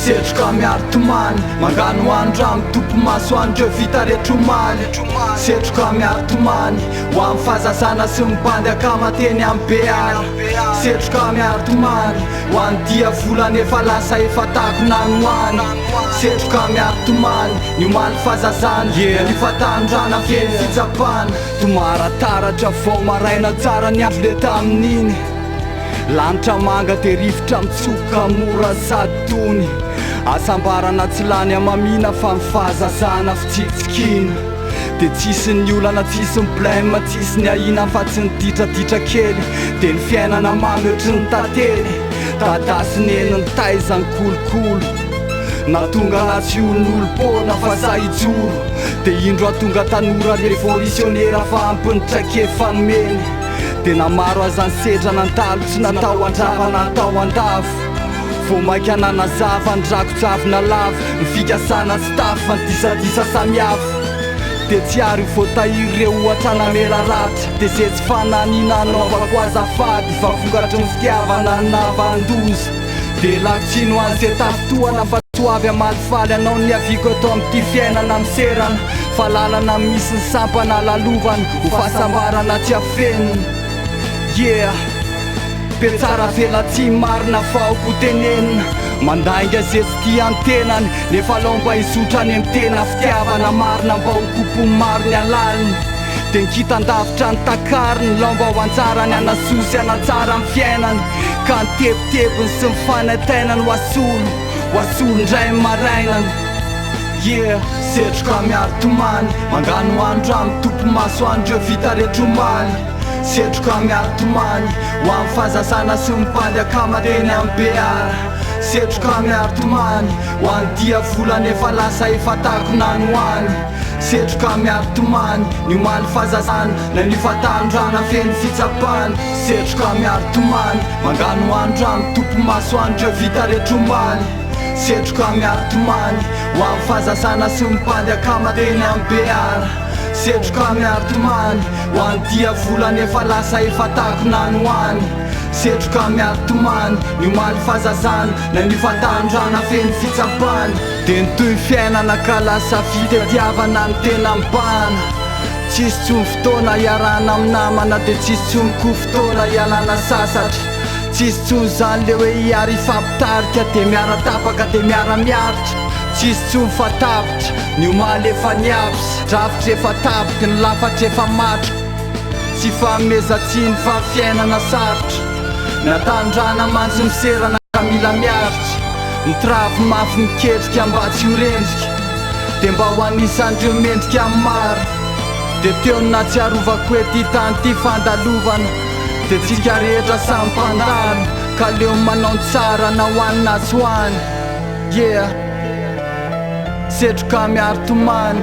setroka miaro tomany mangano andro topo maso andreo vita retromaly setroka miaro tomany ho amin'ny fahazazana sy mibandy akamateny amin'ny beary setroka miaro tomany ho any dia volana efa lasa efa takonanoany setroka miaro tomany ny omaly fahazazana ny fatandrana feny fitsapana tomarataratra vao maraina tsara ny andro le tamin'iny lanitra manga de rivotra mitsoka mora sady tony asambarana tsy lany amamina fa mifahazazana fitsikitsikina de tsisy ny olana tsisy ny blème tsisy ny ahina fa tsy niditraditra kely de ny fiainana mamy ohatry ny tantely dadasy neny ny taizany kolokolo natonga natsy olon'olom-pona fa sahijoro de indro atonga tanora révolutionnera fa ampinitrake fanomeny de namaro azany sedra nantalo tsy natao andrava natao andavo vo mainky ananazava ndrakotsavina lava mifikasana tsy tafy fa nidisadisa samihafa de tsy ary voatahiry reo ohatra namela ratra de ze tsy fananina anaovako azafady fa vokatry ny fitiavana navandoza de lakotsino an'ze tafitoana fa toavy amalifaly anao ny aviko atao amin'ity fiainana miserana fa lalana misy ny sampana lalovana ho fahasambarana tsy afenina petsara vela tsy marina faoko tenenina mandainga ze tsy tia antenany nefa lomba isotrany amin'ny tena fitiavana marina mba ho kopo maro ny alaliny de nkitandavitra ny takariny lomba ho antsarany anasosy anatsara amin'ny fiainany ka nytebotebony sy mifanatainany ho asolo ndray marainany setroka miaro tomany mangano andro amin'ny topo maso andreo vita retromaly setroka miaro tomany ho amin'ny fahazazana sy mibandy akamateny amin'ny beara setroka miaro tomany ho any dia volana efa lasa efa takonanoany setroka miaro tomany ny omaly fahazazana na ny fatandrana feny fitsapany setroka miaro tomany mangano andro amin'ny topo maso andreo vita retromaly setroka miaro tomany ho amin'ny fahazazana sy mibandy akamateny amin'ny beara setroka miaro tomany ho any dia volana efa lasa efa takonanoany setroka miaro tomany ny omaly fahazazana na ny fatandrana feny fitsapany de nitoy fiainana ka lasa fitadiavana ny tena mibana tsisy tsony fotoana iarana aminamana de tsisy tsony ko fotoana ialana sasatra tsisy tsony zany le hoe iary ifampitarika de miaratapaka de miara-miaritra tsisy tsony fatapitra ny omaly efa niavitra drafitra efa tapiky ny lafatra efa matra tsy famezatsiny fa fiainana sarotra natandrana mantsy miserana ka mila miaritra mitravo mafy miketrika mba tsy ho rendrika de mba ho anisandreo mendrika amin'ny maro de teo na tsy arovako ety tany ty fandalovana de tsika rehetra samy mpandalo ka leo manao tsara na hoanina tsy hoany setroka miaro tomany